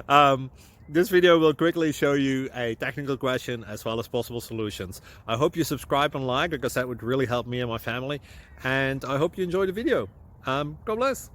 um, this video will quickly show you a technical question as well as possible solutions. I hope you subscribe and like, because that would really help me and my family. And I hope you enjoy the video. God bless.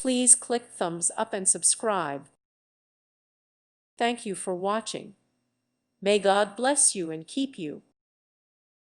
Please click thumbs up and subscribe. Thank you for watching. May God bless you and keep you.